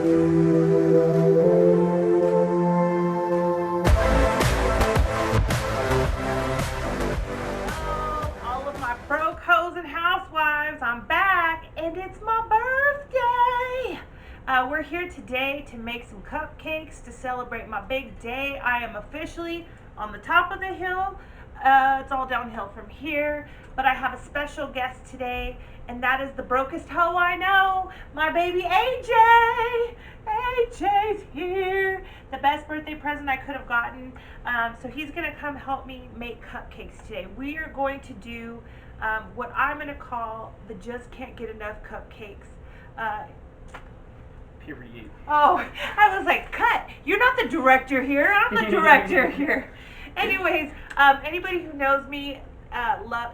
All of my broke hoes and housewives, I'm back, and it's my birthday. We're here today to make some cupcakes to celebrate my big day. I am officially on the top of the hill. It's all downhill from here, but I have a special guest today, and that is the brokest hoe I know, my baby AJ. AJ's here. The best birthday present I could have gotten. So he's gonna come help me make cupcakes today. We are going to do what I'm gonna call the just can't get enough cupcakes. Period. Oh, I was like, cut. You're not the director here. I'm the director here. Anyways, anybody who knows me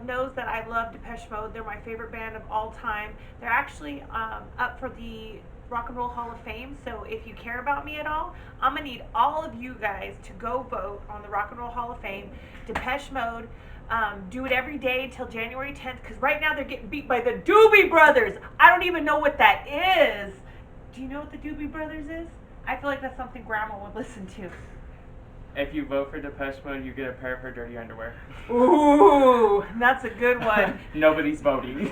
knows that I love Depeche Mode. They're my favorite band of all time. They're actually up for the Rock and Roll Hall of Fame. So if you care about me at all, I'm going to need all of you guys to go vote on the Rock and Roll Hall of Fame. Depeche Mode. Do it every day until January 10th, because right now they're getting beat by the Doobie Brothers. I don't even know what that is. Do you know what the Doobie Brothers is? I feel like that's something Grandma would listen to. If you vote for Depeche Mode, you get a pair of her dirty underwear. Ooh, that's a good one. Nobody's voting.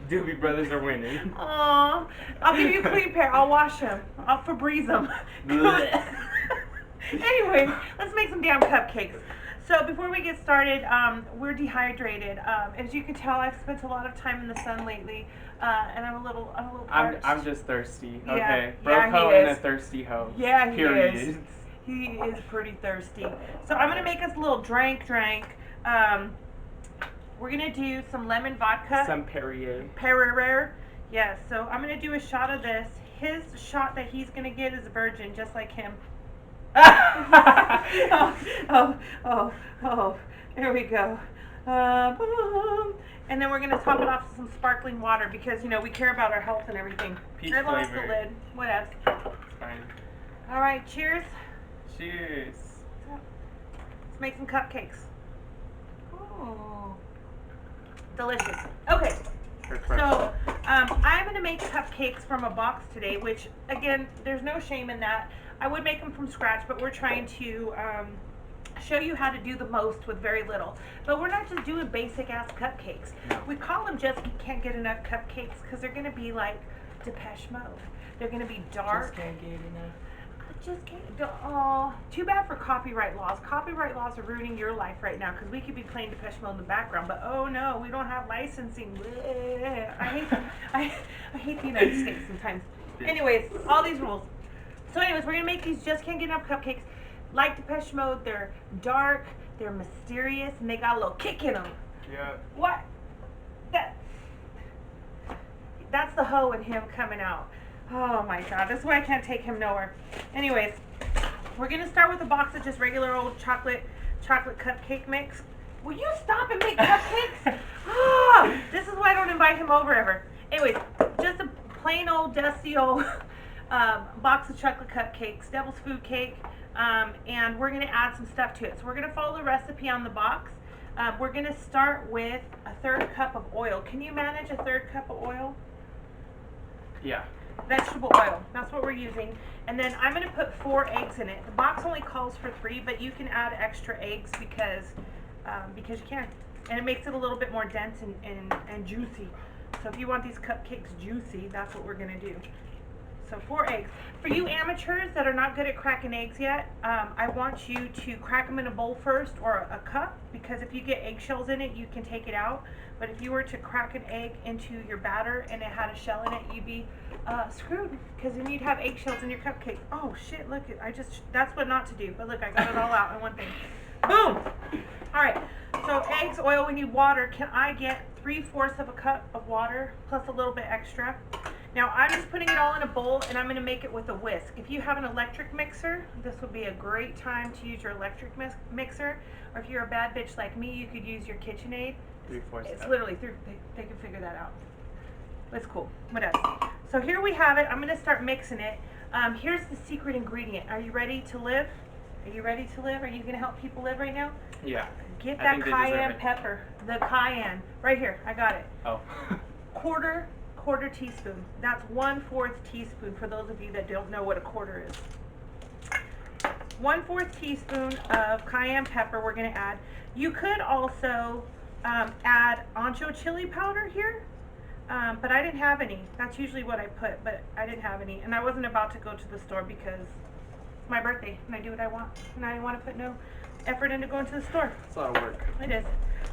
Doobie Brothers are winning. Aw, I'll give you a clean pair. I'll wash them. I'll Febreze them. Anyways, let's make some damn cupcakes. So before we get started, we're dehydrated. As you can tell, I've spent a lot of time in the sun lately, and I'm a little parched. I'm just thirsty. Yeah, Okay, yeah, broke hoe he and a is. thirsty hoe. Yeah, he Period. is. He is pretty thirsty. So I'm gonna make us a little drink. We're gonna do some lemon vodka. Some Perrier. Perrier. Yes. So I'm gonna do a shot of this. His shot that he's gonna get is a virgin, just like him. Oh, there we go. Boom. And then we're going to top it off with some sparkling water because, you know, we care about our health and everything. Peach I lost the flavor. lid. What else? It's fine. All right, cheers. Cheers. Let's make some cupcakes. Oh, delicious. Okay. So, I'm going to make cupcakes from a box today, which, again, there's no shame in that. I would make them from scratch, but we're trying to show you how to do the most with very little. But we're not just doing basic-ass cupcakes. No. We call them just can't get enough cupcakes because they're going to be like Depeche Mode. They're going to be dark. Just can't get enough. Just can't. Oh, too bad for copyright laws. Copyright laws are ruining your life right now because we could be playing Depeche Mode in the background, but oh no, we don't have licensing. I hate the United States sometimes. Anyways, all these rules. So anyways, we're gonna make these just can't get enough cupcakes. Like Depeche Mode, they're dark, they're mysterious, and they got a little kick in them. Yeah. What? That's the hoe in him coming out. Oh my god, this is why I can't take him nowhere. Anyways, we're gonna start with a box of just regular old chocolate cupcake mix. Will you stop and make cupcakes? This is why I don't invite him over ever. Anyways, just a plain old dusty old box of chocolate cupcakes, devil's food cake, and we're gonna add some stuff to it. So we're gonna follow the recipe on the box. We're gonna start with a 1/3 cup of oil. Can you manage a 1/3 cup of oil? Yeah. Vegetable oil, that's what we're using. And then I'm going to put 4 eggs in it. The box only calls for 3, but you can add extra eggs because you can. And it makes it a little bit more dense and juicy. So if you want these cupcakes juicy, that's what we're going to do. So 4 eggs. For you amateurs that are not good at cracking eggs yet, I want you to crack them in a bowl first or a cup, because if you get eggshells in it, you can take it out. But if you were to crack an egg into your batter and it had a shell in it, you'd be screwed, because then you'd have eggshells in your cupcake. Oh shit, look, that's what not to do. But look, I got it all out in one thing. Boom! Alright, so eggs, oil, we need water. Can I get 3/4 of a cup of water plus a little bit extra? Now I'm just putting it all in a bowl, and I'm going to make it with a whisk. If you have an electric mixer, this would be a great time to use your electric mixer. Or if you're a bad bitch like me, you could use your KitchenAid. 3/4. It's literally, they can figure that out. It's cool. What else? So here we have it. I'm going to start mixing it. Here's the secret ingredient. Are you ready to live? Are you ready to live? Are you going to help people live right now? Yeah. Get I that think they deserve cayenne it. pepper. The cayenne. Right here. I got it. Oh. Quarter 1/4 teaspoon. That's 1/4 teaspoon for those of you that don't know what a quarter is. 1/4 teaspoon of cayenne pepper we're going to add. You could also add ancho chili powder here, but I didn't have any. That's usually what I put, but I didn't have any. And I wasn't about to go to the store because it's my birthday and I do what I want. And I didn't want to put no effort into going to the store. It's a lot of work. It is.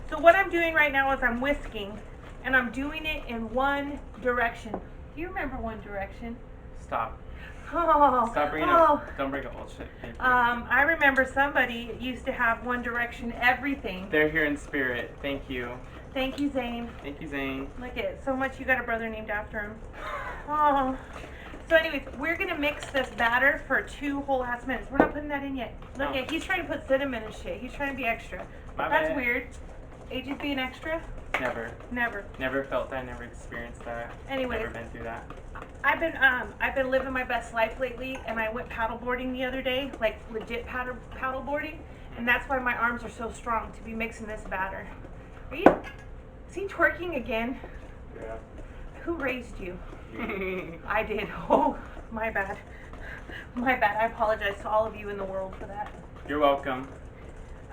So what I'm doing right now is I'm whisking, and I'm doing it in one direction. Do you remember One Direction? Stop. Oh, Stop bringing up. Don't bring up old shit. Thank you. I remember somebody used to have One Direction everything. They're here in spirit. Thank you. Thank you, Zane. Thank you, Zane. Look at so much you got a brother named after him. Oh. So anyways, we're gonna mix this batter for 2 whole ass minutes. We're not putting that in yet. Look at, he's trying to put cinnamon and shit. He's trying to be extra. My That's bad. weird. AJ's being extra? Never. Never. Never felt that. Never experienced that. Anyways. Never been through that. I've been living my best life lately, and I went paddleboarding the other day, like legit paddleboarding, and that's why my arms are so strong to be mixing this batter. Is he twerking again? Yeah. Who raised you? I did. Oh, my bad. My bad. I apologize to all of you in the world for that. You're welcome.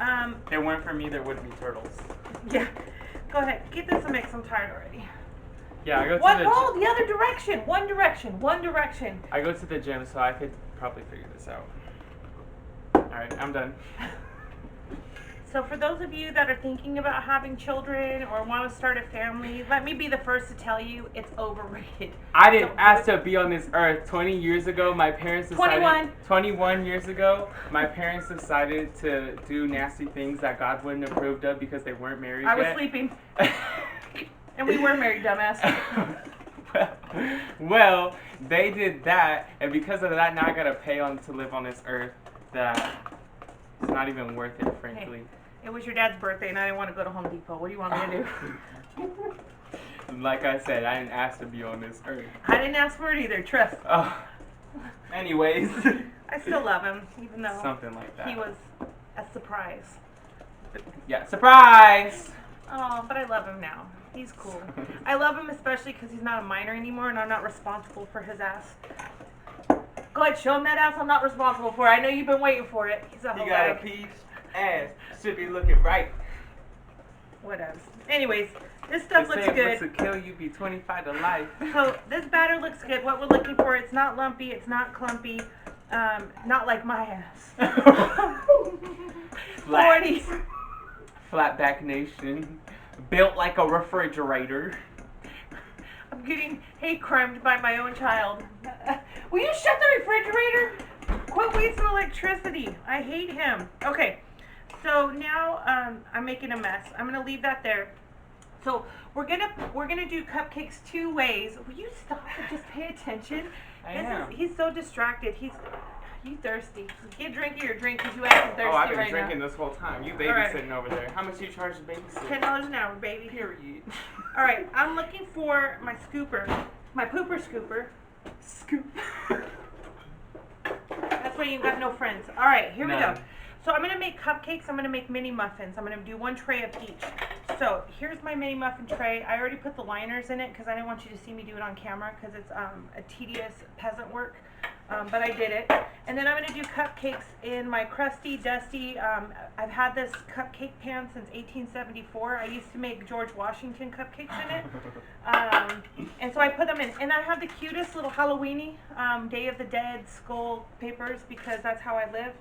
If it weren't for me, there wouldn't be turtles. Yeah. Go ahead. Get this a mix. I'm tired already. Yeah, I go to The other direction. One direction. One direction. I go to the gym, so I could probably figure this out. Alright, I'm done. So for those of you that are thinking about having children or want to start a family, let me be the first to tell you it's overrated. I didn't Don't ask do it. to be on this earth. 20 years ago, my parents decided... 21 years ago, my parents decided to do nasty things that God wouldn't have approved of because they weren't married I was yet. sleeping. And we were married, dumbass. well, they did that, and because of that, now I gotta pay on to live on this earth that it's not even worth it, frankly. Hey, it was your dad's birthday, and I didn't want to go to Home Depot. What do you want me to do? Like I said, I didn't ask to be on this earth. I didn't ask for it either, trust. Oh. Anyways. I still love him, even though Something like that. he was a surprise. Yeah, surprise! Oh, but I love him now. He's cool. I love him especially because he's not a minor anymore, and I'm not responsible for his ass. Go ahead, show him that ass I'm not responsible for. I know you've been waiting for it. He's a You whole got a bag. piece ass. Should be looking right. Whatever. Anyways, this stuff looks good. To kill you, be 25 to life. So this batter looks good. What we're looking for, it's not lumpy, it's not clumpy, not like my ass. 40. Flat back nation. Built like a refrigerator. I'm getting hate crimed by my own child. Will you shut the refrigerator? Quit wasting electricity. I hate him. Okay, so now I'm making a mess. I'm gonna leave that there. So we're gonna do cupcakes 2 ways. Will you stop and just pay attention? I am. He's so distracted. You thirsty? Get drinking your drink because you acting thirsty Oh, I've been right drinking now. this whole time. You right. babysitting over there. How much do you charge to babysit? $10 an hour, baby. Period. All right, I'm looking for my scooper, my pooper scooper. Scoop. That's why you got no friends. All right, here we go. None. So I'm gonna make cupcakes. I'm gonna make mini muffins. I'm gonna do 1 tray of each. So here's my mini muffin tray. I already put the liners in it because I didn't want you to see me do it on camera because it's a tedious peasant work. But I did it. And then I'm gonna do cupcakes in my crusty, dusty. I've had this cupcake pan since 1874. I used to make George Washington cupcakes in it. And so I put them in. And I have the cutest little Halloweeny Day of the Dead skull papers because that's how I live.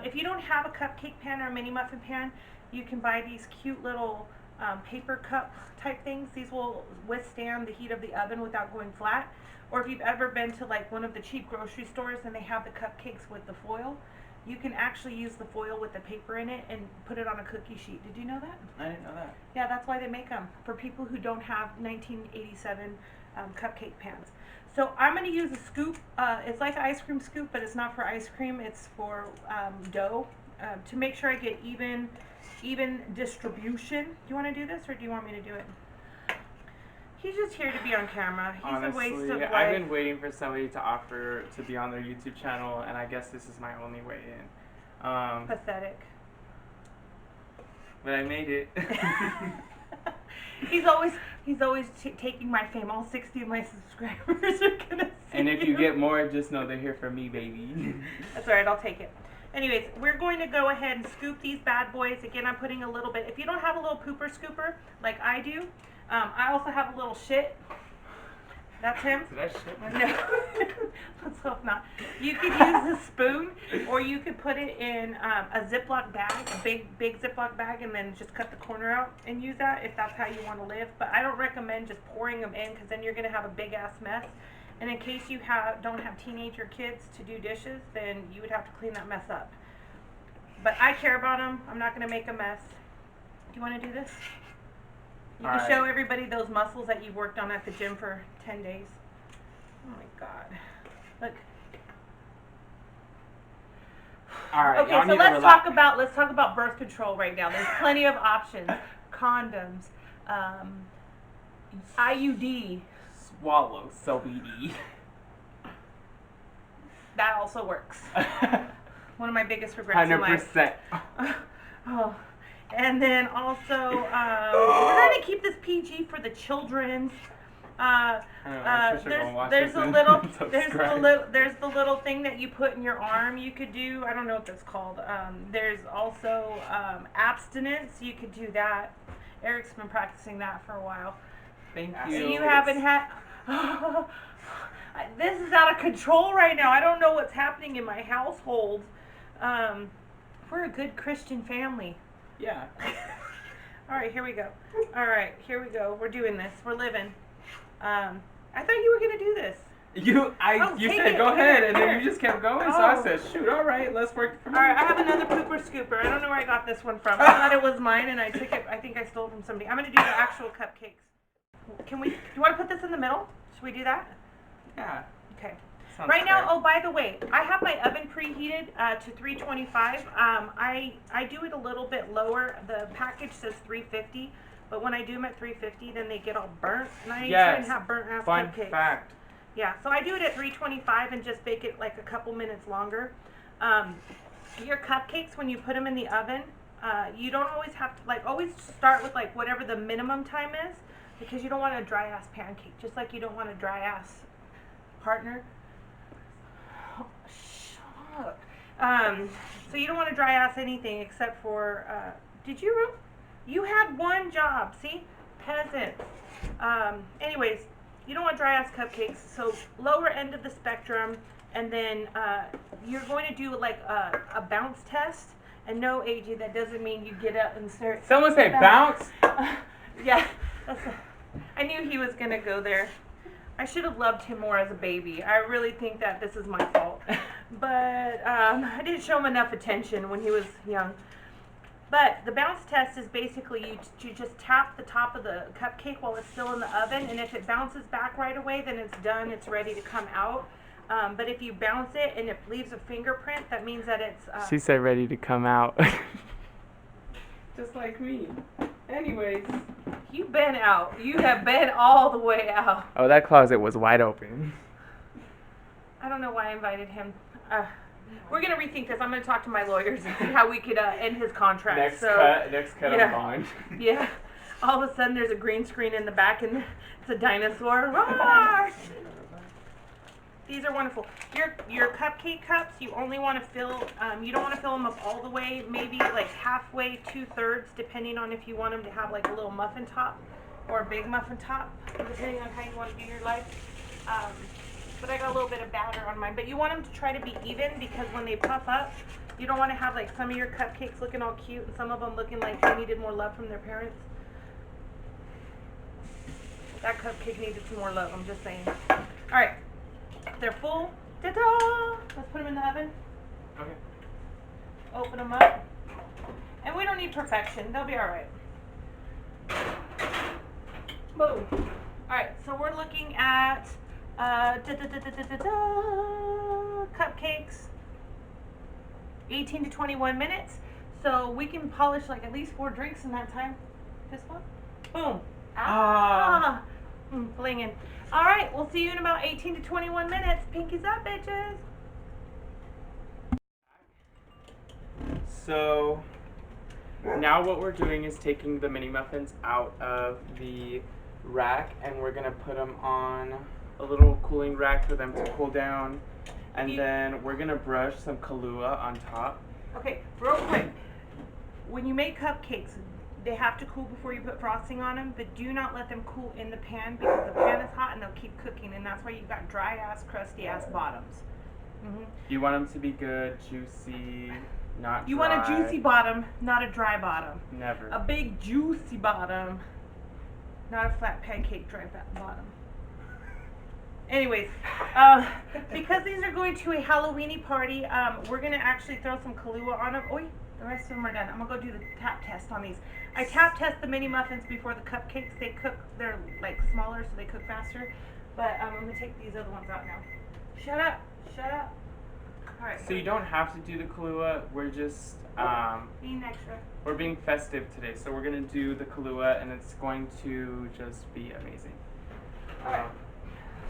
If you don't have a cupcake pan or a mini muffin pan, you can buy these cute little paper cup type things. These will withstand the heat of the oven without going flat. Or if you've ever been to like one of the cheap grocery stores and they have the cupcakes with the foil, you can actually use the foil with the paper in it and put it on a cookie sheet. Did you know that? I didn't know that. Yeah, that's why they make them, for people who don't have 1987 cupcake pans. So I'm going to use a scoop. It's like an ice cream scoop, but it's not for ice cream. It's for dough to make sure I get even distribution. Do you want to do this or do you want me to do it? He's just here to be on camera. He's Honestly, a waste of life. I've been waiting for somebody to offer to be on their YouTube channel, and I guess this is my only way in. Pathetic. But I made it. He's always, He's always taking my fame. All 60 of my subscribers are gonna see And if you get more, just know they're here for me, baby. That's alright, I'll take it. Anyways, we're going to go ahead and scoop these bad boys. Again, I'm putting a little bit. If you don't have a little pooper scooper like I do, I also have a little shit. That's him. Did I shit my No. Let's hope not. You could use a spoon, or you could put it in a Ziploc bag, a big Ziploc bag, and then just cut the corner out and use that if that's how you want to live. But I don't recommend just pouring them in, because then you're going to have a big ass mess. And in case you don't have teenager kids to do dishes, then you would have to clean that mess up. But I care about them. I'm not going to make a mess. Do you want to do this? You can show everybody those muscles that you worked on at the gym for 10 days. Oh my God. Look. All right. Okay, so let's talk about birth control right now. There's plenty of options. Condoms, IUD. Swallow so BD. That also works. One of my biggest regrets in life. 100%. Oh. And then also, we're going to keep this PG for the children's. There's the little thing that you put in your arm. You could do. I don't know what that's called. There's also abstinence. You could do that. Eric's been practicing that for a while. Thank So you. you haven't had. This is out of control right now. I don't know what's happening in my household. We're a good Christian family. Yeah. All right, here we go. All right, here we go. We're doing this. We're living. I thought you were gonna do this. You said go ahead, and then you just kept going. So I said, shoot, all right, let's work for me. All right, I have another pooper scooper. I don't know where I got this one from. I thought it was mine, and I took it. I think I stole it from somebody. I'm gonna do the actual cupcakes. Do you want to put this in the middle? Should we do that? Yeah. Okay. Sounds Right now, fair. oh, by the way, I have my oven preheated to 325. I do it a little bit lower. The package says 350, but when I do them at 350, then they get all burnt, and I ain't trying to have burnt ass Fun cupcakes. fact. Yeah, so I do it at 325 and just bake it like a couple minutes longer. Your cupcakes, when you put them in the oven, you don't always have to, always start with whatever the minimum time is, because you don't want a dry ass pancake, just like you don't want a dry ass partner. Oh, shut up. So you don't want to dry ass anything except for, you had one job, see? Peasant. Anyways, you don't want dry ass cupcakes, so lower end of the spectrum, and then you're going to do a bounce test. And no, AG, that doesn't mean you get up and start. Someone say bounce? Yeah, I knew he was going to go there. I should have loved him more as a baby. I really think that this is my fault. But I didn't show him enough attention when he was young. But the bounce test is basically you just tap the top of the cupcake while it's still in the oven, and if it bounces back right away, then it's done, it's ready to come out. But if you bounce it and it leaves a fingerprint, that means that it's... She said ready to come out. Just like me. Anyways. You've been out. You have been all the way out. Oh, that closet was wide open. I don't know why I invited him. We're going to rethink this. I'm going to talk to my lawyers and see how we could end his contract. Next cut, yeah. I'm gone. Yeah. All of a sudden there's a green screen in the back and it's a dinosaur. Roar! These are wonderful. Your cupcake cups, you only want to fill, you don't want to fill them up all the way, maybe halfway, 2/3, depending on if you want them to have a little muffin top or a big muffin top, depending on how you want to do your life. But I got a little bit of batter on mine. But you want them to try to be even, because when they puff up, you don't want to have some of your cupcakes looking all cute and some of them looking like they needed more love from their parents. That cupcake needed some more love, I'm just saying. All right. They're full. Ta-da! Let's put them in the oven. Okay. Open them up. And we don't need perfection. They'll be all right. Boom. All right. So we're looking at cupcakes. 18 to 21 minutes. So we can polish at least 4 drinks in that time. This one. Boom. Blinging. All right, we'll see you in about 18 to 21 minutes. Pinkies up, bitches. So now what we're doing is taking the mini muffins out of the rack, and we're gonna put them on a little cooling rack for them to cool down. And then we're gonna brush some Kahlua on top. Okay, real quick. When you make cupcakes, they have to cool before you put frosting on them, but do not let them cool in the pan because the pan is hot and they'll keep cooking, and that's why you've got dry ass, crusty ass bottoms. You want them to be good, juicy, not dry. You want a juicy bottom, not a dry bottom. Never. A big juicy bottom, not a flat pancake dry bottom. Anyways, because these are going to a Halloweeny party, we're going to actually throw some Kahlua on them. Oh, the rest of them are done. I'm going to go do the tap test on these. I tap test the mini muffins before the cupcakes. They cook, they're like smaller, so they cook faster. But I'm going to take these other ones out now. Shut up. Shut up. All right. So you don't have to do the Kahlua. We're just being extra. We're being festive today, so we're going to do the Kahlua, and it's going to just be amazing. All right.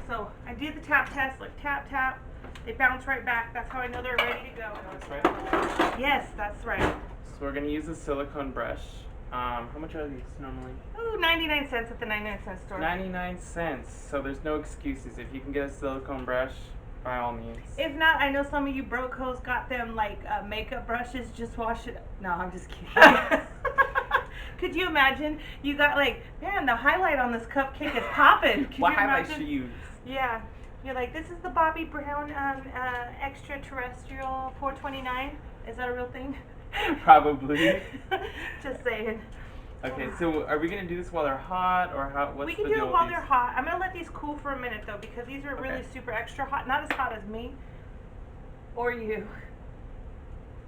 So I did the tap test, like tap, tap. They bounce right back. That's how I know they're ready to go. That's right. Yes, that's right. So we're going to use a silicone brush. How much are these normally? Ooh, 99 cents at the 99-cent store. 99 cents. So there's no excuses. If you can get a silicone brush, by all means. If not, I know some of you broke hoes got them like makeup brushes. Just wash it. No, I'm just kidding. Could you imagine? You got like, man, the highlight on this cupcake is popping. What highlight should you use? Yeah. You're like, this is the Bobby Brown extraterrestrial 429. Is that a real thing? Probably. Just saying. Okay, so are we gonna do this while they're hot, or how? What's we can the do deal it while with they're these? hot. I'm gonna let these cool for a minute though, because these are really super extra hot. Not as hot as me or you,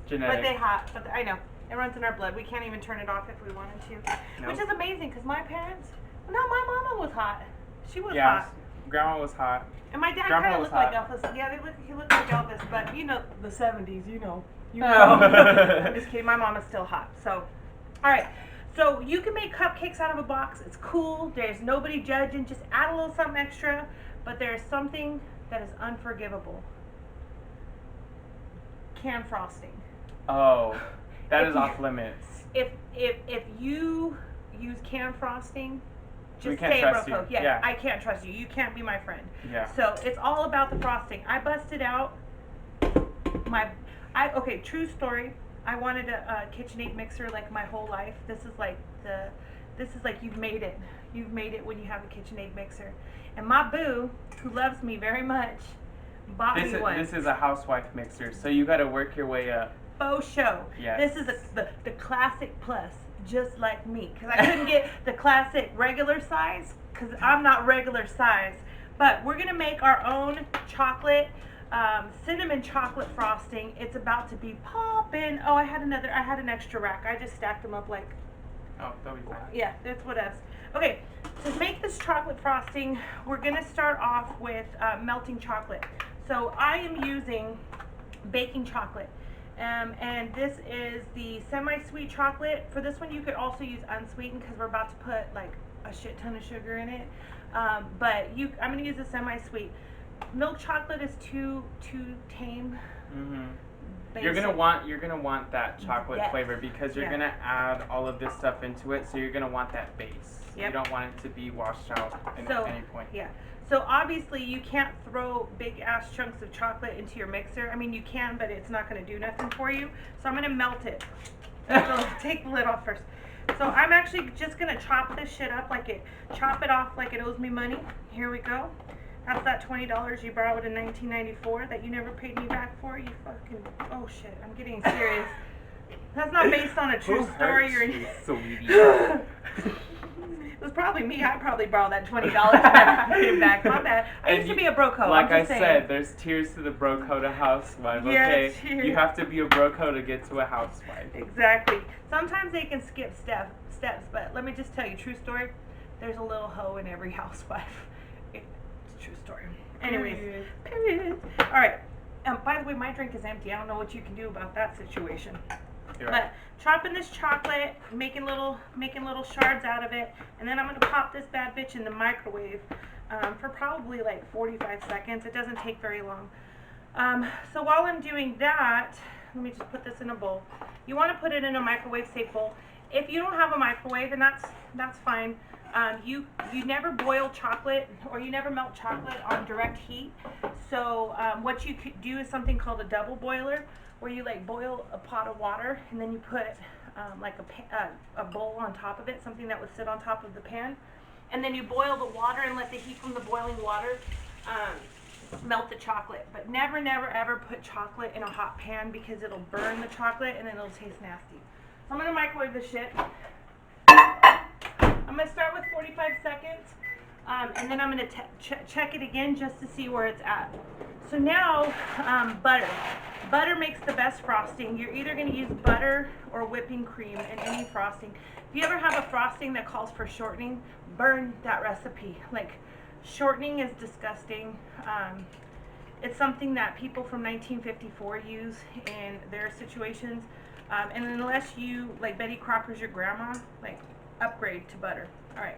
Genetic. but they hot. But I know it runs in our blood. We can't even turn it off if we wanted to, Nope. which is amazing because my parents. No, my mama was hot. She was Yeah, hot. Grandma was hot. And my dad Grandpa kind of was looked like hot. Elvis. Yeah, he looked like Elvis, but you know, the 70s, you know. You Oh. know. I'm just kidding. My mama's still hot. So, all right. So you can make cupcakes out of a box. It's cool. There's nobody judging. Just add a little something extra. But there's something that is unforgivable. Can frosting. Oh, that If is you- off limits. If you use can frosting, We just can't say trust Broco. you. Yeah, Yeah. I can't trust you. You can't be my friend. Yeah. So it's all about the frosting. I busted out okay, true story. I wanted a KitchenAid mixer like my whole life. This is like you've made it. You've made it when you have a KitchenAid mixer. And my boo, who loves me very much, bought me one. This is a housewife mixer, so you got to work your way up. Faux show. Yes. This is the classic plus, just like me. Because I couldn't get the classic regular size, because I'm not regular size. But we're going to make our own chocolate, cinnamon chocolate frosting. It's about to be poppin'. Oh, I had an extra rack. I just stacked them up like, Oh, that'll be fine. yeah, that's what else. Okay, to make this chocolate frosting, we're going to start off with melting chocolate. So I am using baking chocolate. And this is the semi-sweet chocolate. For this one, you could also use unsweetened because we're about to put like a shit ton of sugar in it. But I'm going to use the semi-sweet. Milk chocolate is too tame. Mhm. Basic. You're gonna want that chocolate Yes. flavor because you're Yeah. gonna add all of this stuff into it, so you're gonna want that base. Yep. You don't want it to be washed out at any point. Yeah. So obviously you can't throw big ass chunks of chocolate into your mixer. I mean you can, but it's not going to do nothing for you. So I'm going to melt it. So take the lid off first. So I'm actually just going to chop this shit up chop it off like it owes me money. Here we go. That's that $20 you borrowed in 1994 that you never paid me back for. You fucking, oh shit, I'm getting serious. That's not based on a true Who story hurt or you, sweetie? It was probably me. I probably borrowed that $20 and never paid it back. My bad. I used to be a broco. Like I'm I just saying. said, there's tears to the broco to housewife. Okay, Yeah, cheers. you have to be a broco to get to a housewife. Exactly. Sometimes they can skip steps, but let me just tell you, true story. There's a little hoe in every housewife. It's a true story. Anyways, period. All right. By the way, my drink is empty. I don't know what you can do about that situation. You're right. But chopping this chocolate, making little shards out of it, and then I'm gonna pop this bad bitch in the microwave for probably like 45 seconds. It doesn't take very long. So while I'm doing that, let me just put this in a bowl. You want to put it in a microwave safe bowl. If you don't have a microwave, then that's fine. You never boil chocolate or you never melt chocolate on direct heat. So what you could do is something called a double boiler, where you like boil a pot of water and then you put like a bowl on top of it, something that would sit on top of the pan, and then you boil the water and let the heat from the boiling water melt the chocolate. But never ever put chocolate in a hot pan because it'll burn the chocolate and then it'll taste nasty. So I'm gonna microwave this shit. I'm going to start with 45 seconds, and then I'm going to check it again just to see where it's at. So now, butter. Butter makes the best frosting. You're either going to use butter or whipping cream in any frosting. If you ever have a frosting that calls for shortening, burn that recipe. Like, shortening is disgusting. It's something that people from 1954 use in their situations. And unless you, like Betty Crocker's your grandma, like, upgrade to butter. All right,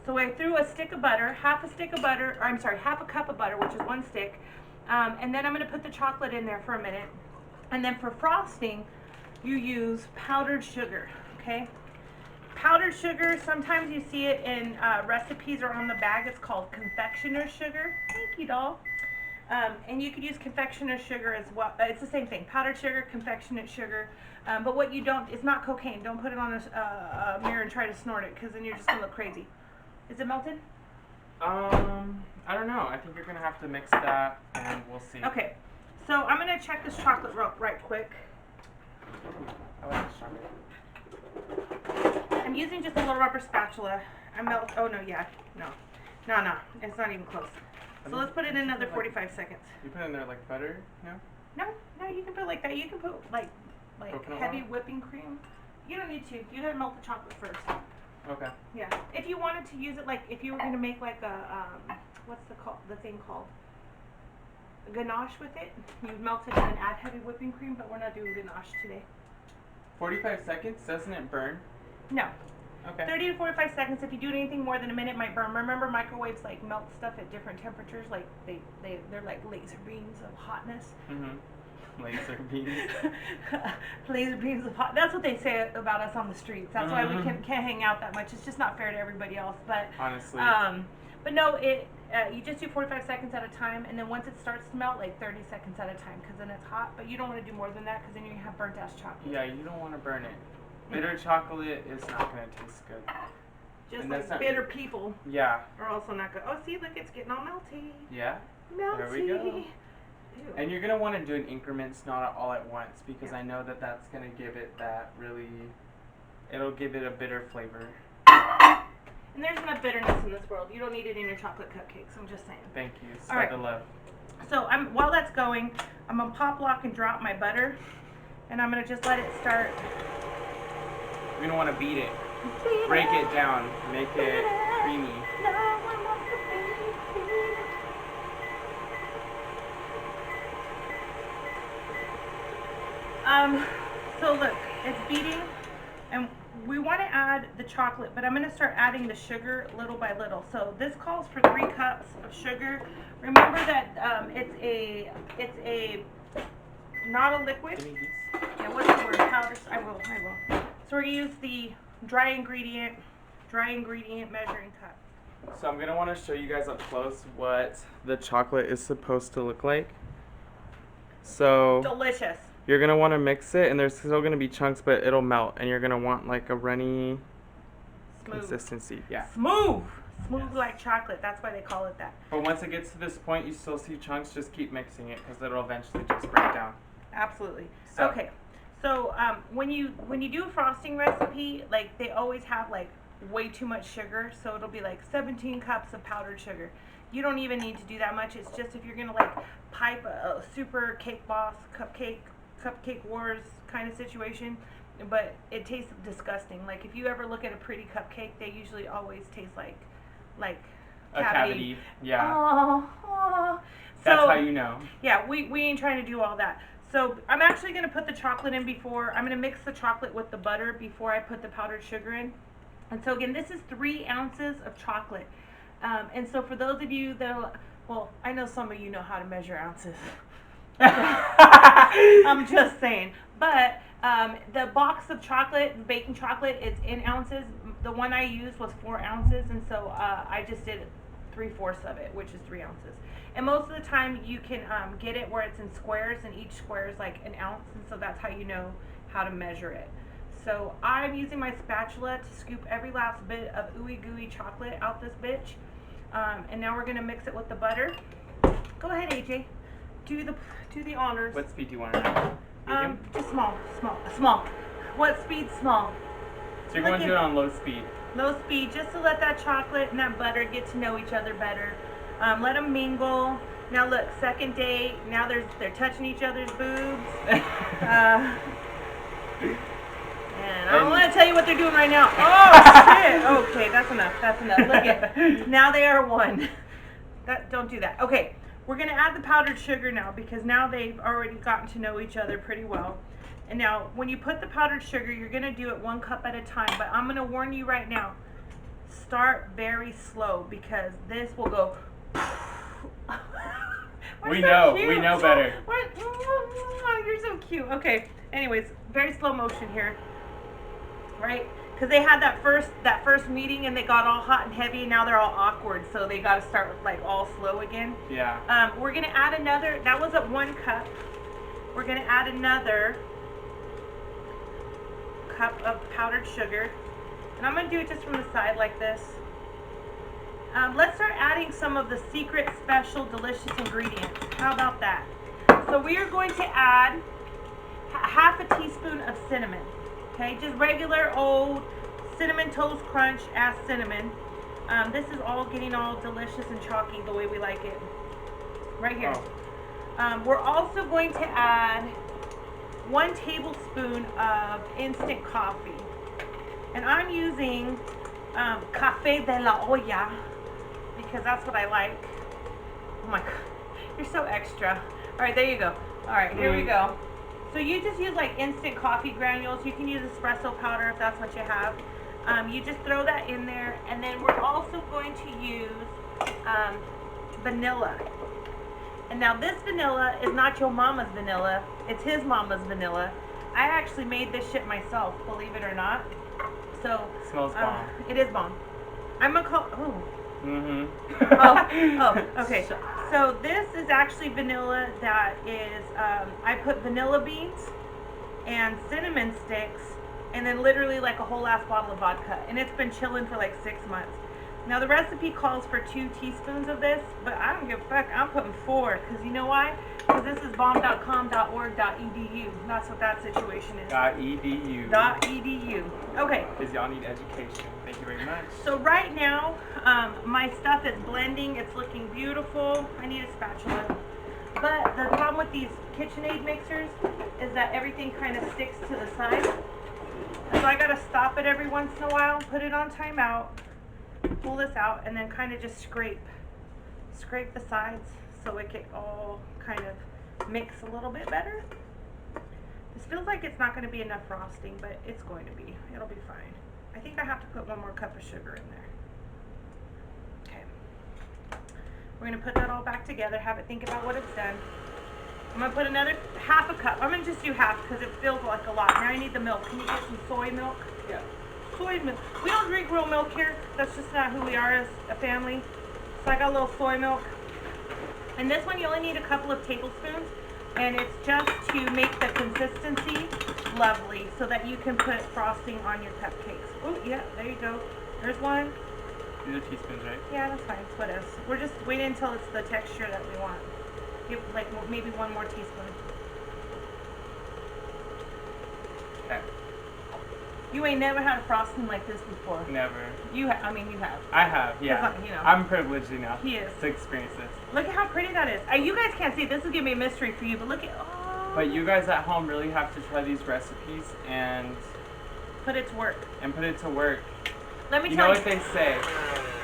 so I threw a stick of butter, half a cup of butter, which is 1 stick, and then I'm going to put the chocolate in there for a minute. And then for frosting, you use powdered sugar. Okay, powdered sugar, sometimes you see it in recipes or on the bag. It's called confectioner's sugar. Thank you, doll. And you could use confectioner's sugar as well. It's the same thing, powdered sugar, confectionate sugar. But what you don't, it's not cocaine. Don't put it on a mirror and try to snort it, because then you're just going to look crazy. Is it melted? I don't know. I think you're going to have to mix that, and we'll see. Okay. So I'm going to check this chocolate right quick. I like this chocolate. I'm using just a little rubber spatula. Oh, no, yeah. No. It's not even close. So let's put it in another 45 seconds. You put in there like butter? No, you can put like that. You can put like heavy water? whipping cream. You don't need to. You gotta melt the chocolate first. Okay. Yeah. If you wanted to use it, like if you were gonna make like a what's the thing called? A ganache with it. You melt it and then add heavy whipping cream, but we're not doing ganache today. 45 seconds? Doesn't it burn? No. Okay. 30 to 45 seconds. If you do anything more than a minute, it might burn. Remember, microwaves like melt stuff at different temperatures. Like they're like laser beams of hotness. Laser beams. Laser beams of hot. That's what they say about us on the streets. That's why we can't hang out that much. It's just not fair to everybody else. But honestly. But no, you just do 45 seconds at a time, and then once it starts to melt, like 30 seconds at a time, because then it's hot. But you don't want to do more than that, because then you have burnt ass chocolate. Yeah, you don't want to burn it. Bitter chocolate is not going to taste good. Just like bitter people. Yeah. Are also not good. Oh, see, look, it's getting all melty. Yeah. Melty. There we go. Ew. And you're going to want to do it in increments, not all at once, because I know that that's going to give it that really, it'll give it a bitter flavor. And there's enough bitterness in this world. You don't need it in your chocolate cupcakes. I'm just saying. Thank you. All Spread the love. So while that's going, I'm going to pop, lock, and drop my butter. And I'm going to just let it start. You're going to want to beat it. Break it down. Make it creamy. So look, it's beating, and we want to add the chocolate, but I'm going to start adding the sugar little by little. So this calls for 3 cups of sugar. Remember that it's a not a liquid. Yeah, what's the word? Powder. I will. So we're going to use the dry ingredient measuring cup. So I'm going to want to show you guys up close what the chocolate is supposed to look like. So delicious. You're going to want to mix it, and there's still going to be chunks, but it'll melt, and you're going to want like a runny consistency. Yeah. Smooth like chocolate. That's why they call it that. But once it gets to this point, you still see chunks. Just keep mixing it, because it'll eventually just break down. Absolutely. So. Okay. So when you do a frosting recipe, like they always have like way too much sugar, so it'll be like 17 cups of powdered sugar. You don't even need to do that much. It's just if you're gonna like pipe a super cake boss cupcake wars kind of situation, but it tastes disgusting. Like if you ever look at a pretty cupcake, they usually always taste like a cavity. Yeah. Oh. That's how you know. Yeah, we ain't trying to do all that. So I'm actually going to put the chocolate in before. I'm going to mix the chocolate with the butter before I put the powdered sugar in. And so again, this is 3 ounces of chocolate. And so for those of you that, well, I know some of you know how to measure ounces. I'm just saying. But the box of chocolate, baking chocolate, is in ounces. the one I used was 4 ounces, and so I just did 3/4 of it, which is 3 ounces. And most of the time you can get it where it's in squares, and each square is like an ounce, and so that's how you know how to measure it. So I'm using my spatula to scoop every last bit of ooey gooey chocolate out this bitch. And now we're gonna mix it with the butter. Go ahead, AJ. Do the honors. What speed do you want to have? Medium? Just small. What speed? Small. So you're going to do it on low speed. Low speed, just to let that chocolate and that butter get to know each other better. Let them mingle. Now look, second date. Now they're touching each other's boobs. And I don't want to tell you what they're doing right now. Oh shit! Okay, that's enough. Look at now they are one. Don't do that. Okay, we're gonna add the powdered sugar now because now they've already gotten to know each other pretty well. And now, when you put the powdered sugar, you're gonna do it 1 cup at a time. But I'm gonna warn you right now: start very slow because this will go. We know better. You're so cute. Okay. Anyways, very slow motion here, right? Because they had that first meeting and they got all hot and heavy, and now they're all awkward. So they got to start like all slow again. Yeah. We're gonna add another. That was at 1 cup. We're gonna add another cup of powdered sugar, and I'm gonna do it just from the side like this. Let's start adding some of the secret, special, delicious ingredients. How about that? So we are going to add half a teaspoon of cinnamon. Okay, just regular old cinnamon toast crunch ass cinnamon. This is all getting all delicious and chalky the way we like it. Right here. Oh. We're also going to add 1 tablespoon of instant coffee. And I'm using Café de la Olla because that's what I like. Oh my god, you're so extra. Alright, there you go. Alright, here we go. So you just use like instant coffee granules. You can use espresso powder if that's what you have. You just throw that in there, and then we're also going to use vanilla. And now this vanilla is not your mama's vanilla, it's his mama's vanilla. I actually made this shit myself, believe it or not. So it smells bomb. It is bomb. I'm gonna call. Oh. Okay. So this is actually vanilla that is. I put vanilla beans and cinnamon sticks, and then literally like a whole ass bottle of vodka, and it's been chilling for like 6 months. Now the recipe calls for 2 teaspoons of this, but I don't give a fuck. I'm putting 4 because you know why? Because this is bomb.com.org.edu. That's what that situation is. .edu. .edu. Okay. Because y'all need education. Thank you very much. So right now, my stuff is blending. It's looking beautiful. I need a spatula. But the problem with these KitchenAid mixers is that everything kind of sticks to the side. And so I gotta stop it every once in a while, put it on timeout, pull this out, and then kind of just scrape the sides so it can all kind of mix a little bit better. This feels like it's not going to be enough frosting, but it's going to be. It'll be fine. I think I have to put 1 more cup of sugar in there. Okay. We're going to put that all back together, have it think about what it's done. I'm going to put another half a cup. I'm going to just do half because it feels like a lot. Now I need the milk. Can you get some soy milk? Yeah. Soy milk. We don't drink real milk here. That's just not who we are as a family. So I got a little soy milk. And this one you only need a couple of tablespoons. And it's just to make the consistency lovely so that you can put frosting on your cupcakes. Oh, yeah, there you go. There's one. These are teaspoons, right? Yeah, that's fine. Split us. We're just waiting until it's the texture that we want. Give like maybe 1 more teaspoon. Okay. You ain't never had a frosting like this before. Never. You have. I mean, you have. I have, yeah. You know. I'm privileged enough He is. to experience this. Look at how pretty that is. You guys can't see. This is gonna be a mystery for you, but look at. Oh. But you guys at home really have to try these recipes and put it to work. You Let me tell you. know what they say?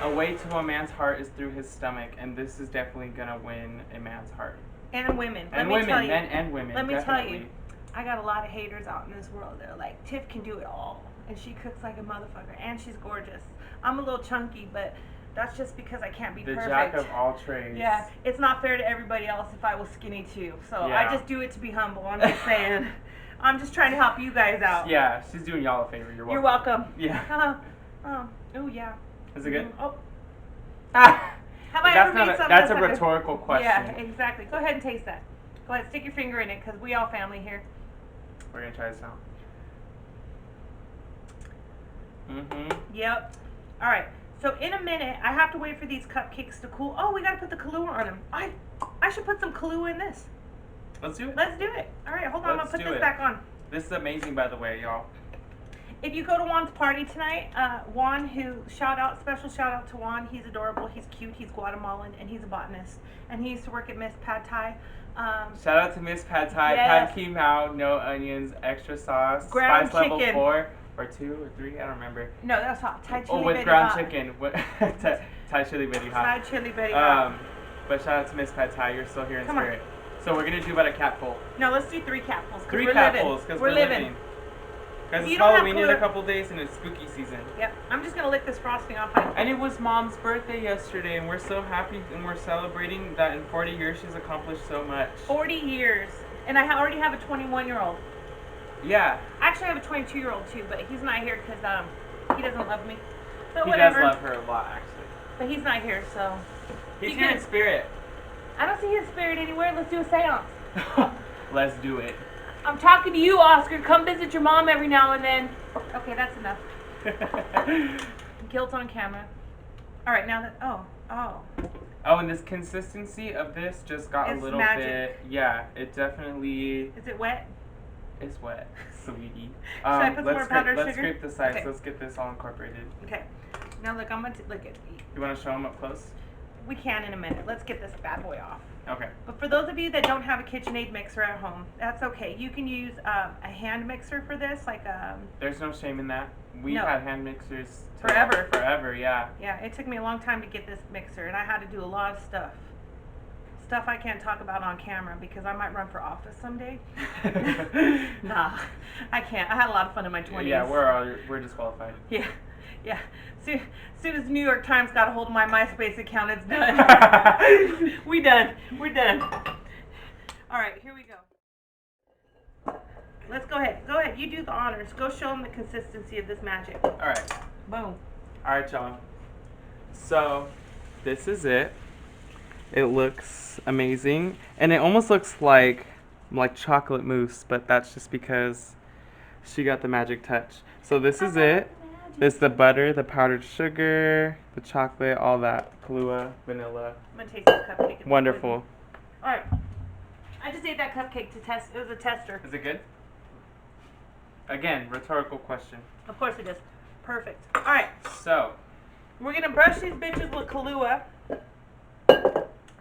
A way to a man's heart is through his stomach, and this is definitely gonna win a man's heart. And women. And women. And women. Let me definitely. tell you. I got a lot of haters out in this world. They're like, Tiff can do it all, and she cooks like a motherfucker, and she's gorgeous. I'm a little chunky, but that's just because I can't be perfect. The jack of all trades. Yeah, it's not fair to everybody else if I was skinny too. So yeah. I just do it to be humble. I'm just saying. I'm just trying to help you guys out. Yeah, she's doing y'all a favor. You're welcome. You're welcome. Yeah. Oh yeah. Is it good? Oh. Ah! Have I That's ever not made a, something that's a like this? rhetorical question. Yeah, exactly. Go ahead and taste that. Go ahead, stick your finger in it, because we all family here. We're gonna try this now. Yep. All right. So in a minute, I have to wait for these cupcakes to cool. Oh, we gotta put the Kahlua on them. I should put some Kahlua in this. Let's do it. Let's do it. All right, hold on. Let's I'll put do this it. back on. This is amazing, by the way, y'all. If you go to Juan's party tonight, Juan, special shout out to Juan. He's adorable. He's cute. He's Guatemalan, and he's a botanist. And he used to work at Miss Pad Thai. Shout out to Miss Pad Thai. Yes. Pad Ki Mao, no onions, extra sauce. Ground spice chicken. level 4 or 2 or 3. I don't remember. No, that's hot. Thai chili. Oh, with very ground hot. chicken. Thai chili very hot. Thai chili very hot. But shout out to Miss Pad Thai. You're still here in Come on. spirit. So we're gonna do about a capful. No, let's do 3 capfuls. 3 capfuls because we're living. Because You it's don't have Halloween in a Kahlua. couple days and it's spooky season. Yep. I'm just gonna lick this frosting off. And it was Mom's birthday yesterday, and we're so happy and we're celebrating that in 40 years she's accomplished so much. 40 years, and I already have a 21-year-old. Yeah. Actually, I have a 22-year-old too, but he's not here because he doesn't love me. But He whatever. does love her a lot, actually. But he's not here, so. He's here in spirit. I don't see his spirit anywhere. Let's do a seance. Let's do it. I'm talking to you, Oscar. Come visit your mom every now and then. Okay, that's enough. Guilt on camera. All right, now that oh, Oh, and this consistency of this just got It's a little magic. bit. Yeah, it definitely is it wet? is wet, sweetie. I put some more powdered let's sugar? scrape the sides. Okay. Let's get this all incorporated. Okay. Now look, I'm gonna look at. You want to show them up close? We can in a minute. Let's get this bad boy off. Okay. But for those of you that don't have a KitchenAid mixer at home, that's okay. You can use a hand mixer for this, like There's no shame in that. We've No. had hand mixers Forever. Forever, yeah. Yeah, it took me a long time to get this mixer, and I had to do a lot of stuff. Stuff I can't talk about on camera because I might run for office someday. Nah, I can't. I had a lot of fun in my 20s. Yeah, we're disqualified. Yeah, yeah. Soon as the New York Times got a hold of my MySpace account, it's done. We're done. All right, here we go. Let's go ahead. Go ahead. You do the honors. Go show them the consistency of this magic. All right. Boom. All right, y'all. So, this is it. It looks amazing, and it almost looks like chocolate mousse, but that's just because she got the magic touch. So this is it. There's the butter, the powdered sugar, the chocolate, all that. Kahlua, vanilla. I'm gonna taste this cupcake. Wonderful. All right. I just ate that cupcake to test. It was a tester. Is it good? Again, rhetorical question. Of course it is. Perfect. All right. So, We're gonna brush these bitches with Kahlua.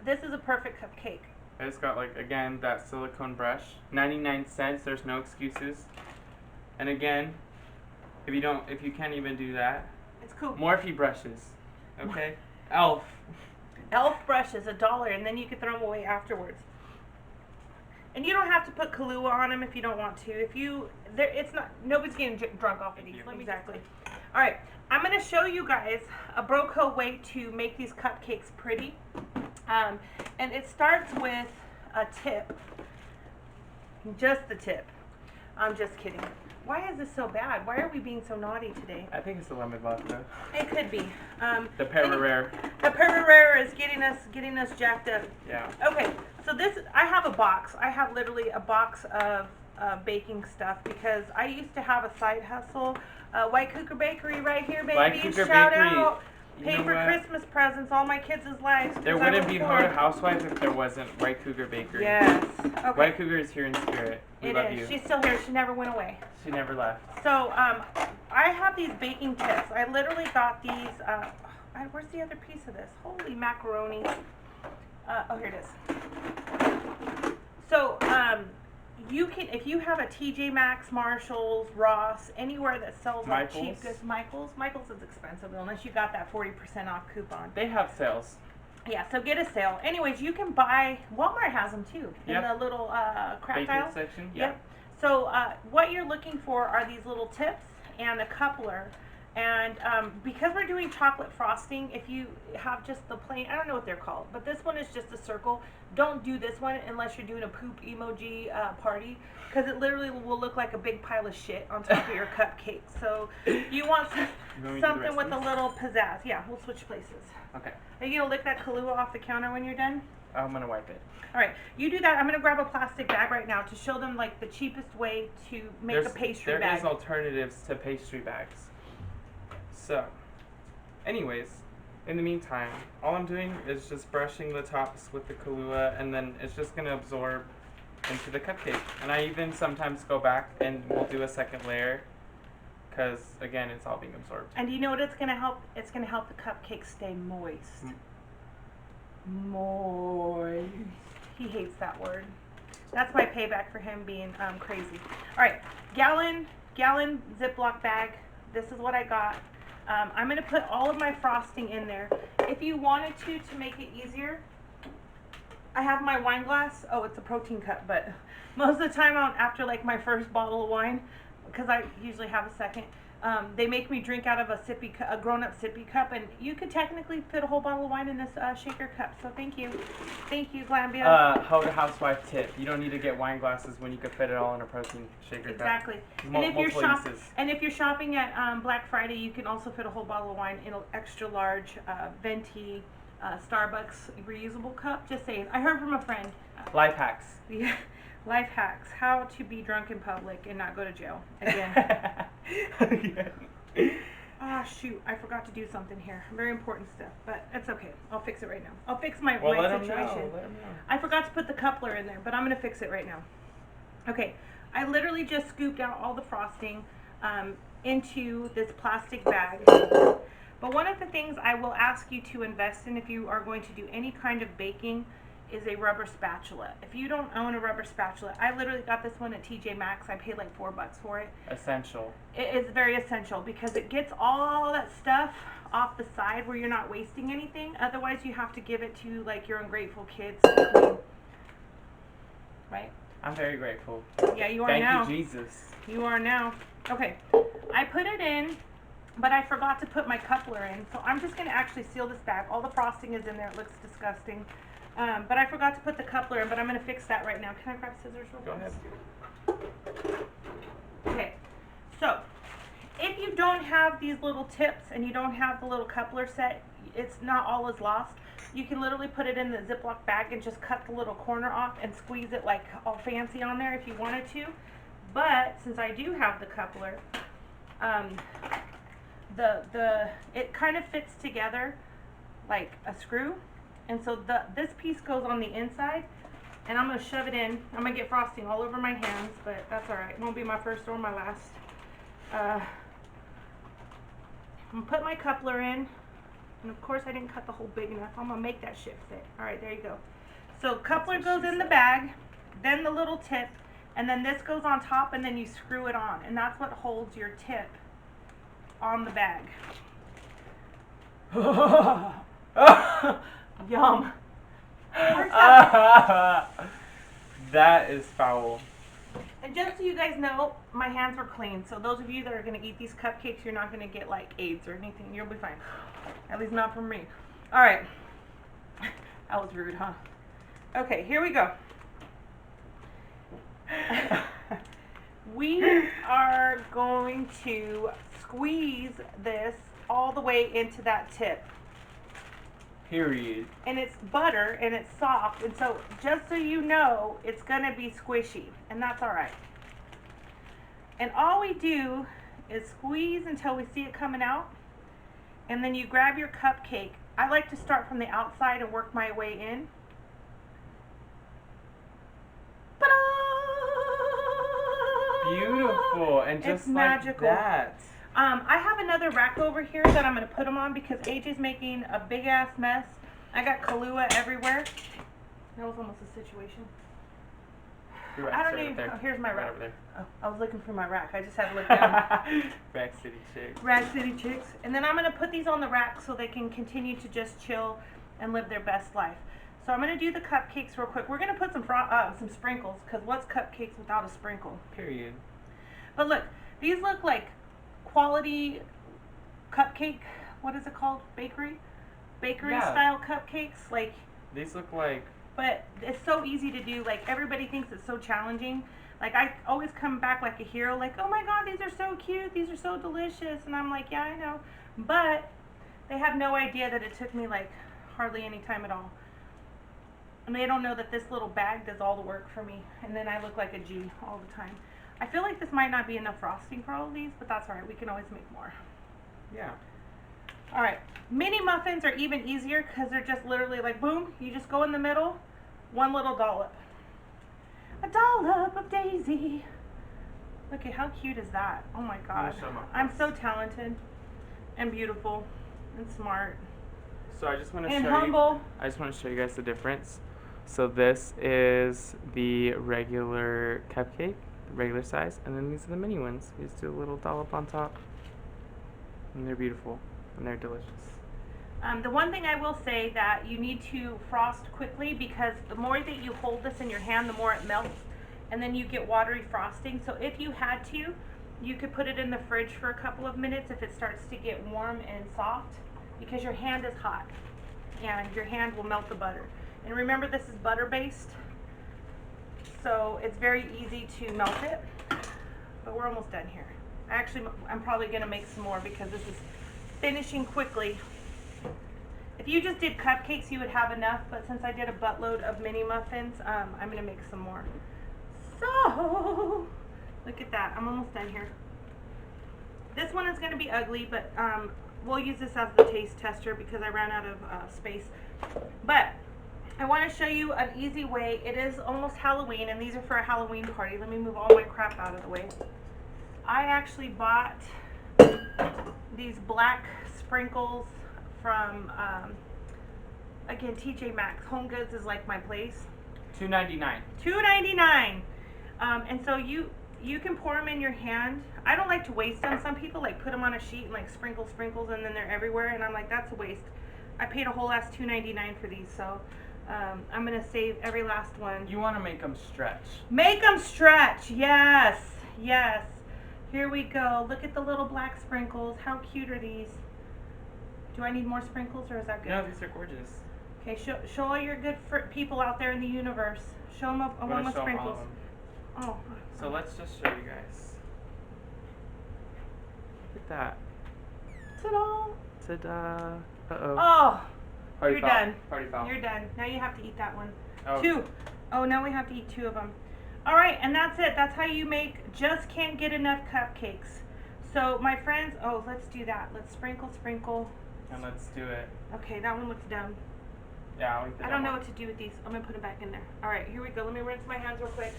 This is a perfect cupcake. I just got again that silicone brush. 99 cents. There's no excuses. And again, if you can't even do that, It's cool. Morphe brushes. Okay. Elf. Elf brushes, $1, and then you can throw them away afterwards. And you don't have to put Kahlua on them if you don't want to. It's not. Nobody's getting drunk off of these. Exactly. All right. I'm gonna show you guys a Broco way to make these cupcakes pretty. And it starts with a tip. Just the tip. I'm just kidding. Why is this so bad? Why are we being so naughty today? I think it's the lemon vodka. It could be. The Perrier. The Perrier is getting us jacked up. Yeah. Okay, so I have a box. I have literally a box of baking stuff because I used to have a side hustle. White Cougar Bakery right here, baby. White Cougar Shout Bakery. out. You Pay know for what? Christmas presents, all my kids' lives. There wouldn't be Hard Housewives if there wasn't White Cougar Bakery. Yes. Okay. White Cougar is here in spirit. We It love is. you. She's still here. She never went away. She never left. So, I have these baking tips. I literally got these. Where's the other piece of this? Holy macaroni. Oh, here it is. So, you can, if you have a TJ Maxx, Marshalls, Ross, anywhere that sells like cheap Michaels? goods, Michaels is expensive unless you got that 40% off coupon. They have sales. Yeah, so get a sale. Anyways, you can buy, Walmart has them too, in Yep. the little craft Baking aisle. section. Yeah. Yep. So what you're looking for are these little tips and a coupler And because we're doing chocolate frosting, if you have just the plain, I don't know what they're called, but this one is just a circle. Don't do this one unless you're doing a poop emoji party, because it literally will look like a big pile of shit on top of your cupcake. So you want something with a little pizzazz. Yeah, we'll switch places. Okay. Are you gonna lick that Kahlua off the counter when you're done? I'm gonna wipe it. All right, you do that. I'm gonna grab a plastic bag right now to show them like the cheapest way to make a pastry bag. There is alternatives to pastry bags. So, anyways, in the meantime, all I'm doing is just brushing the tops with the Kahlua, and then it's just gonna absorb into the cupcake. And I even sometimes go back and we'll do a second layer, because again, it's all being absorbed. And do you know what it's gonna help? It's gonna help the cupcake stay moist. Moist. He hates that word. That's my payback for him being crazy. All right, gallon Ziploc bag. This is what I got. I'm gonna put all of my frosting in there. If you wanted to make it easier, I have my wine glass. Oh, it's a protein cup, but most of the time after like my first bottle of wine, because I usually have a second, they make me drink out of a grown-up sippy cup, and you could technically fit a whole bottle of wine in this shaker cup. So thank you, Glambia. Housewife tip: you don't need to get wine glasses when you could fit it all in a protein shaker cup. Exactly. And if you're shopping at Black Friday, you can also fit a whole bottle of wine in an extra large venti Starbucks reusable cup. Just saying. I heard from a friend. Life hacks. Yeah. Life hacks. How to be drunk in public and not go to jail. Again. Ah, shoot. I forgot to do something here. Very important stuff. But it's okay. I'll fix it right now. I'll fix my situation. Let 'em know. I forgot to put the coupler in there, but I'm going to fix it right now. Okay. I literally just scooped out all the frosting into this plastic bag. But one of the things I will ask you to invest in if you are going to do any kind of baking is a rubber spatula. If you don't own a rubber spatula, I literally got this one at TJ Maxx. I paid like $4 for it. Essential. It is very essential because it gets all that stuff off the side where you're not wasting anything. Otherwise, you have to give it to like your ungrateful kids to clean. Right? I'm very grateful. Yeah, you are now. Thank you, Jesus. You are now. Okay, I put it in, but I forgot to put my coupler in. So I'm just going to actually seal this bag. All the frosting is in there. It looks disgusting. But I forgot to put the coupler in, but I'm going to fix that right now. Can I grab scissors real quick? Go ahead. Okay, so if you don't have these little tips and you don't have the little coupler set, it's not all is lost. You can literally put it in the Ziploc bag and just cut the little corner off and squeeze it like all fancy on there if you wanted to. But since I do have the coupler, it kind of fits together like a screw. And so this piece goes on the inside, and I'm going to shove it in. I'm going to get frosting all over my hands, but that's all right. It won't be my first or my last. I'm going to put my coupler in. And of course, I didn't cut the hole big enough. I'm going to make that shit fit. All right, there you go. So coupler goes in the bag, then the little tip, and then this goes on top, and then you screw it on. And that's what holds your tip on the bag. Yum. That is foul. And just so you guys know, my hands were clean. So those of you that are going to eat these cupcakes, you're not going to get like AIDS or anything. You'll be fine. At least not from me. All right. That was rude, huh? Okay, here we go. We are going to squeeze this all the way into that tip. Period. And it's butter and it's soft, and so just so you know, it's gonna be squishy, and that's all right. And all we do is squeeze until we see it coming out, and then you grab your cupcake. I like to start from the outside and work my way in. Beautiful, and just it's magical. Like that. I have another rack over here that I'm going to put them on because AJ's making a big ass mess. I got Kahlua everywhere. That was almost a situation. I don't even. Oh, here's my rack. Oh, I was looking for my rack. I just had to look down. Rack City Chicks. Rack City Chicks. And then I'm going to put these on the rack so they can continue to just chill and live their best life. So I'm going to do the cupcakes real quick. We're going to put some sprinkles because what's cupcakes without a sprinkle? Period. But look, these look like quality cupcake, what is it called? Bakery Yeah. style cupcakes. Like, These look like, but it's so easy to do. Like, everybody thinks it's so challenging. Like, I always come back like a hero, like, oh my god, these are so cute, these are so delicious. And I'm like, yeah, I know. But they have no idea that it took me like hardly any time at all. And they don't know that this little bag does all the work for me. And then I look like a G all the time. I feel like this might not be enough frosting for all of these, but that's alright. We can always make more. yeah. Alright, mini muffins are even easier because they're just literally like, boom, you just go in the middle, one little dollop. A dollop of Daisy. Look at how cute is that? Oh my god. I'm so talented and beautiful and smart So I just want to and show humble. you. I just want to show you guys the difference. So this is the regular cupcake, the regular size, and then these are the mini ones. You just do a little dollop on top, and they're beautiful and they're delicious. The one thing I will say that you need to frost quickly, because the more that you hold this in your hand, the more it melts, and then you get watery frosting. So if you had to, you could put it in the fridge for a couple of minutes if it starts to get warm and soft, because your hand is hot and your hand will melt the butter. And remember, this is butter based, so it's very easy to melt it. But we're almost done here. I'm probably going to make some more because this is finishing quickly. If you just did cupcakes, you would have enough, but since I did a buttload of mini muffins, I'm going to make some more. So, look at that. I'm almost done here. This one is going to be ugly, but we'll use this as the taste tester because I ran out of space. But I want to show you an easy way. It is almost Halloween, and these are for a Halloween party. Let me move all my crap out of the way. I actually bought these black sprinkles from, again, TJ Maxx. Home Goods is like my place. $2.99. $2.99. And so you can pour them in your hand. I don't like to waste them. Some people like put them on a sheet and like sprinkles, and then they're everywhere. And I'm like, that's a waste. I paid a whole ass $2.99 for these, so I'm gonna save every last one. You want to make them stretch. Make them stretch. Yes, yes. Here we go. Look at the little black sprinkles. How cute are these? Do I need more sprinkles, or is that good? No, these are gorgeous. Okay, show all your good people out there in the universe. Show them a one with sprinkles. Oh. So let's just show you guys. Look at that. Ta-da! Ta-da. Uh-oh. Oh, Party you're foul. done. Party foul. You're done. Now you have to eat that one. Oh. 2. Oh, now we have to eat 2 of them. All right, and that's it. That's how you make Just Can't Get Enough Cupcakes. So, my friends, oh, let's do that. Let's sprinkle. And let's do it. Okay, that one looks dumb. Yeah, I'll eat the I don't dumb know one. what to do with these. I'm going to put them back in there. All right, here we go. Let me rinse my hands real quick.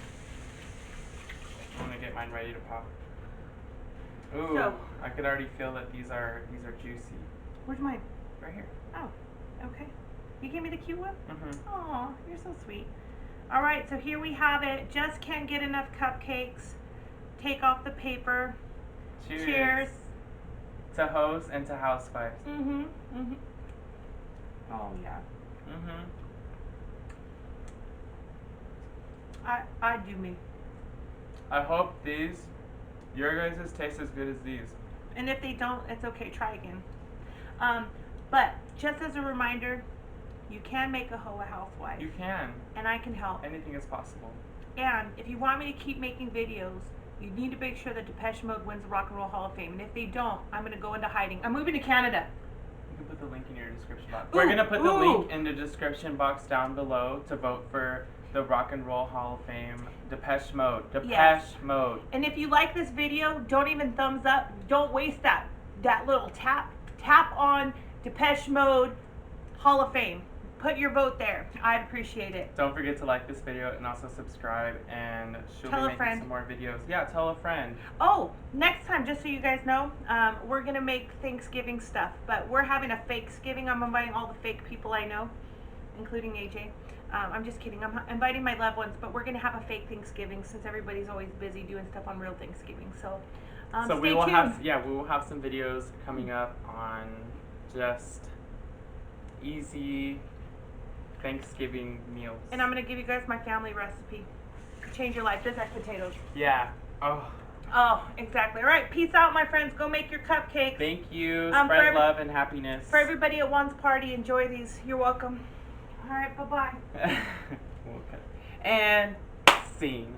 I'm gonna get mine ready to pop. Ooh, So- I could already feel that these are juicy. Where's mine? Right here. Oh, okay. You gave me the cute one? Mm-hmm. Aw, you're so sweet. All right, so here we have it. Just Can't Get Enough Cupcakes. Take off the paper. Cheers. Cheers. To hoes and to housewives. Mm-hmm. Oh, yeah. Mm-hmm. I do me. I hope your guys' taste as good as these. And if they don't, it's okay. Try again. But just as a reminder, you can make a hoe a housewife. You can. And I can help. Anything is possible. And if you want me to keep making videos, you need to make sure that Depeche Mode wins the Rock and Roll Hall of Fame. And if they don't, I'm going to go into hiding. I'm moving to Canada. You can put the link in your description box. Ooh, We're going to put the ooh. link in the description box down below to vote for the Rock and Roll Hall of Fame. Depeche Mode. Depeche Yes. Mode. And if you like this video, don't even thumbs up. Don't waste that little tap on Depeche Mode Hall of Fame. Put your vote there. I'd appreciate it. Don't forget to like this video and also subscribe, and she'll Tell a be making friend. some more videos. Yeah, tell a friend. Oh, next time, just so you guys know, we're going to make Thanksgiving stuff. But we're having a fake-skiving. I'm inviting all the fake people I know, including AJ. I'm just kidding. I'm inviting my loved ones, but we're going to have a fake Thanksgiving since everybody's always busy doing stuff on real Thanksgiving. So, So stay we will tuned. we will have some videos coming up on just easy Thanksgiving meals. And I'm going to give you guys my family recipe. Change your life. Just like potatoes. Yeah. Oh. Oh, exactly. All right, peace out, my friends. Go make your cupcakes. Thank you. For Spread love and happiness. For everybody at Juan's party, enjoy these. You're welcome. All right, bye-bye. And scene.